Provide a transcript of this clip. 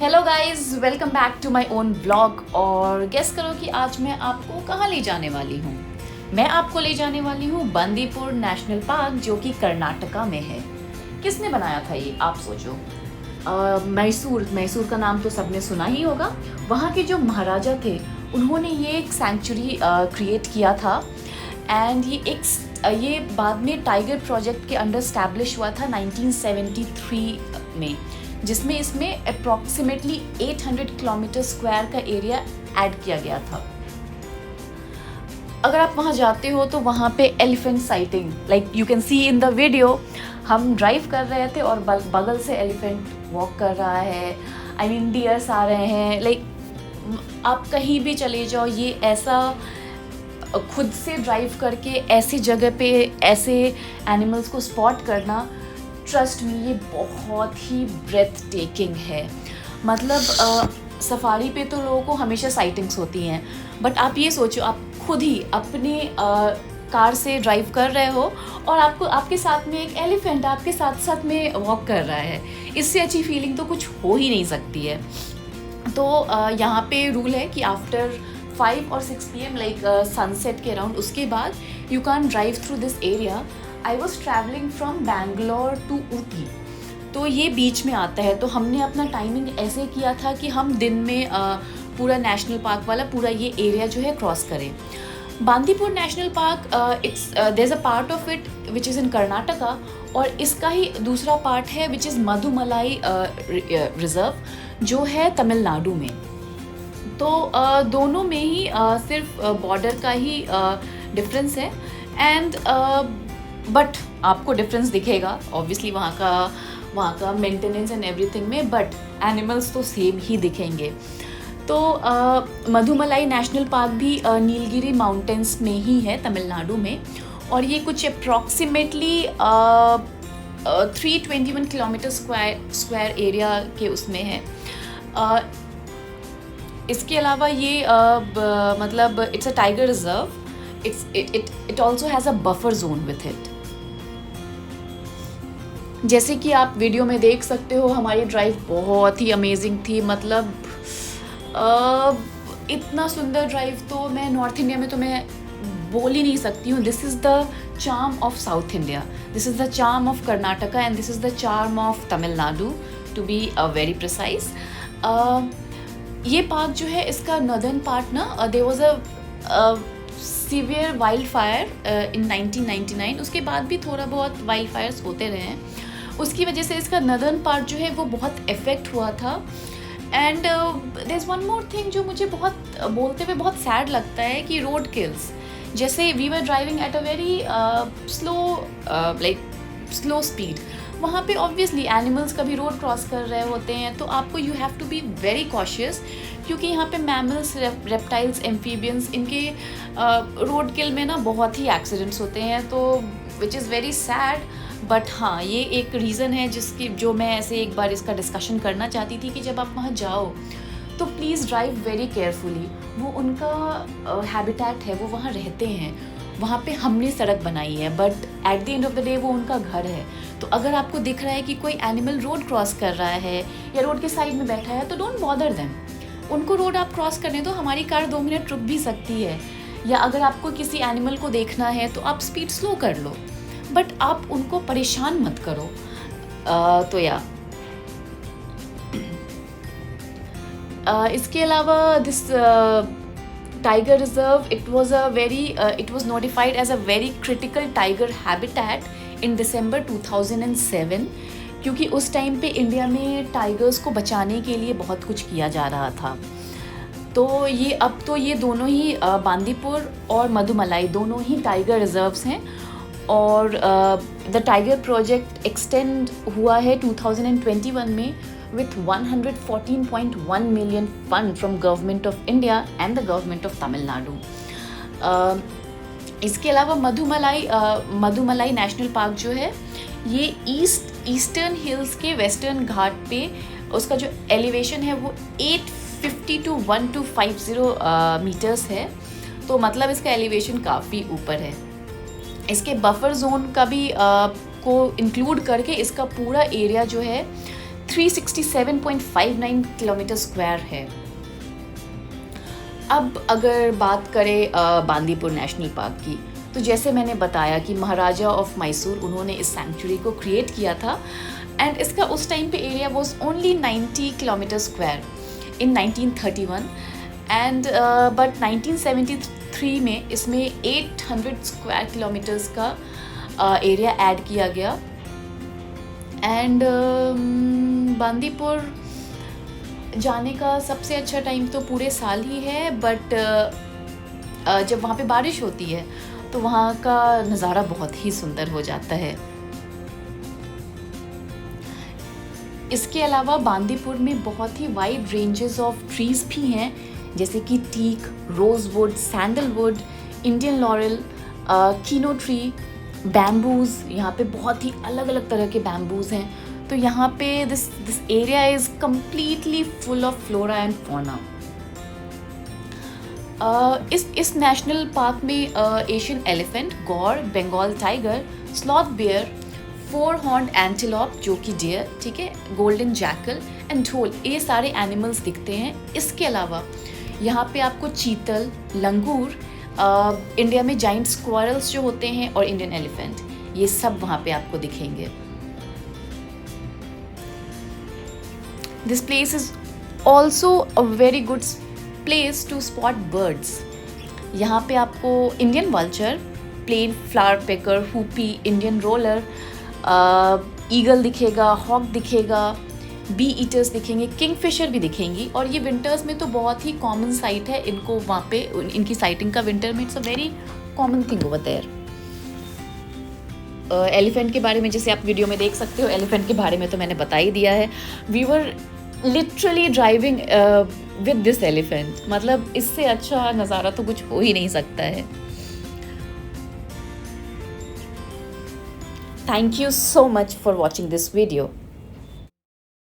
Hello guys, welcome back to my own blog. और guess करो कि आज मैं आपको कहाँ ले जाने वाली हूँ। मैं आपको ले जाने वाली हूँ बंदीपुर नेशनल पार्क, जो कि कर्नाटका में है। किसने बनाया था ये, आप सोचो। मैसूर का नाम तो सबने सुना ही होगा। वहाँ के जो महाराजा थे, उन्होंने ये एक सेंचुरी क्रिएट किया था। एंड ये बाद में टाइगर प्रोजेक्ट के अंडर स्टैब्लिश हुआ था 1973 में, जिसमें इसमें अप्रॉक्सीमेटली 800 किलोमीटर स्क्वायर का एरिया ऐड किया गया था। अगर आप वहाँ जाते हो तो वहाँ पे elephant sighting, like you can see in the video, हम ड्राइव कर रहे थे और बगल से एलिफेंट वॉक कर रहा है। आई मीन डियर्स आ रहे हैं। लाइक आप कहीं भी चले जाओ, ये ऐसा खुद से ड्राइव करके ऐसी जगह पे ऐसे एनिमल्स को स्पॉट करना, ट्रस्ट मी, ये बहुत ही ब्रेथ टेकिंग है। मतलब सफारी पे तो लोगों को हमेशा साइटिंग्स होती हैं, बट आप ये सोचो, आप खुद ही अपने कार से ड्राइव कर रहे हो और आपके साथ में एक एलिफेंट आपके साथ साथ में वॉक कर रहा है। इससे अच्छी फीलिंग तो कुछ हो ही नहीं सकती है। तो यहाँ पे रूल है कि आफ्टर 5 और 6 PM, लाइक सनसेट के अराउंड, उसके बाद you can drive through this area. I was travelling from Bangalore to Ooty, तो ये बीच में आता है। तो हमने अपना टाइमिंग ऐसे किया था कि हम दिन में पूरा नेशनल पार्क वाला पूरा ये एरिया जो है क्रॉस करें। Bandipur national park, there is a part of it which is in Karnataka, और इसका ही दूसरा पार्ट है विच इज़ मधुमलाई रिजर्व, जो है तमिलनाडु में। तो दोनों में ही सिर्फ बॉर्डर का ही डिफरेंस है। एंड बट आपको डिफरेंस दिखेगा ऑब्वियसली वहाँ का मेंटेनेंस एंड एवरीथिंग में, बट एनिमल्स तो सेम ही दिखेंगे। तो मधुमलाई नेशनल पार्क भी नीलगिरी माउंटेन्स में ही है, तमिलनाडु में, और ये कुछ अप्रॉक्सीमेटली 321 किलोमीटर स्क्वायर एरिया के उसमें है। इसके अलावा ये मतलब it's a tiger reserve. It also has a buffer zone with it. जैसे कि आप वीडियो में देख सकते हो, हमारी ड्राइव बहुत ही अमेजिंग थी। मतलब इतना सुंदर ड्राइव तो मैं नॉर्थ इंडिया में तो मैं बोल ही नहीं सकती हूँ। This is the charm of South India, this is the charm of Karnataka, and this is the charm of Tamil Nadu, to be very precise. ये पार्क जो है, इसका नॉर्दर्न पार्ट ना, there was a severe wild fire in 1999। उसके बाद भी थोड़ा बहुत वाइल्ड फायर्स होते रहे हैं। उसकी वजह से इसका नॉर्दर्न पार्ट जो है वो बहुत इफेक्ट हुआ था। And there is one more thing जो मुझे बहुत बोलते हुए बहुत सैड लगता है कि रोड किल्स, जैसे we were driving at a very slow speed, वहाँ पे ऑब्वियसली एनिमल्स कभी रोड क्रॉस कर रहे होते हैं, तो आपको you have to be very cautious, क्योंकि यहाँ पे मैमल्स, रेप्टाइल्स, एम्फीबियंस, इनके रोड किल में ना बहुत ही एक्सीडेंट्स होते हैं। तो which is very sad. But हाँ, ये एक रीज़न है जो मैं ऐसे एक बार इसका डिस्कशन करना चाहती थी कि जब आप वहाँ जाओ तो प्लीज़ ड्राइव वेरी केयरफुली। वो उनका हैबिटेट है, वो वहाँ रहते हैं, वहाँ पे हमने सड़क बनाई है, but at the end of the day वो उनका घर है। तो अगर आपको दिख रहा है कि कोई एनिमल रोड क्रॉस कर रहा है या रोड के साइड में बैठा है, तो डोंट बॉदर देम। उनको रोड आप क्रॉस करने दो, हमारी कार 2 मिनट रुक भी सकती है। या अगर आपको किसी एनिमल को देखना है तो आप स्पीड स्लो कर लो, बट आप उनको परेशान मत करो। तो या इसके अलावा this tiger reserve, it was notified as a very critical tiger habitat in December 2007, क्योंकि उस टाइम पे इंडिया में टाइगर्स को बचाने के लिए बहुत कुछ किया जा रहा था। तो ये अब तो ये दोनों ही बांदीपुर और मधुमलाई दोनों ही टाइगर रिजर्व्स हैं। और द टाइगर प्रोजेक्ट एक्सटेंड हुआ है 2021 में with 114.1 million fund from Government of India and the Government of Tamil Nadu. इसके अलावा मधुमलाई नेशनल पार्क जो है, ये ईस्टर्न हिल्स के वेस्टर्न घाट पे, उसका जो एलिवेशन है वो 850 to 1250 मीटर्स है। तो मतलब इसका एलिवेशन काफ़ी ऊपर है। इसके बफर जोन का भी को इंक्लूड करके इसका पूरा एरिया जो है 367.59 किलोमीटर स्क्वायर है। अब अगर बात करें बांदीपुर नेशनल पार्क की, तो जैसे मैंने बताया कि महाराजा ऑफ मैसूर उन्होंने इस सैंक्चुरी को क्रिएट किया था एंड इसका उस टाइम पे area was only 90 kilometre square in 1931 and but 1973 में इसमें 800 स्क्वायर किलोमीटर्स का एरिया ऐड किया गया एंड बांदीपुर जाने का सबसे अच्छा टाइम तो पूरे साल ही है, बट जब वहाँ पे बारिश होती है तो वहाँ का नज़ारा बहुत ही सुंदर हो जाता है। इसके अलावा बांदीपुर में बहुत ही वाइड रेंजेस ऑफ ट्रीज़ भी हैं, जैसे कि teak, rosewood, sandalwood, Indian laurel, kino tree, bamboos. यहाँ पे बहुत ही अलग अलग तरह के बैम्बूज़ हैं। तो यहाँ पे this area is completely full of flora and fauna. इस नेशनल पार्क में Asian elephant, gaur, Bengal tiger, sloth bear, 4 horned antelope जो कि डियर, ठीक है, गोल्डन जैकल एंड ढोल, ये सारे एनिमल्स दिखते हैं। इसके अलावा यहाँ पे आपको चीतल, लंगूर, इंडिया में जाइंट स्क्वारल्स जो होते हैं और इंडियन एलिफेंट, ये सब वहाँ पे आपको दिखेंगे। This place is also a very good place to spot birds. यहाँ पे आपको Indian vulture, plain flower pecker, hoopoe, Indian roller, eagle दिखेगा, हॉक दिखेगा, बी ईटर्स दिखेंगे, किंगफिशर भी दिखेंगी। और ये विंटर्स में तो बहुत ही कॉमन साइट है, इनको वहाँ पे इनकी साइटिंग का विंटर में it's a very common thing over there. Elephant के बारे में जैसे आप वीडियो में देख सकते हो, एलिफेंट के बारे में तो मैंने बता ही दिया है। We were literally driving with this elephant, मतलब इससे अच्छा नज़ारा तो कुछ हो ही नहीं सकता है। Thank you so much for watching this video.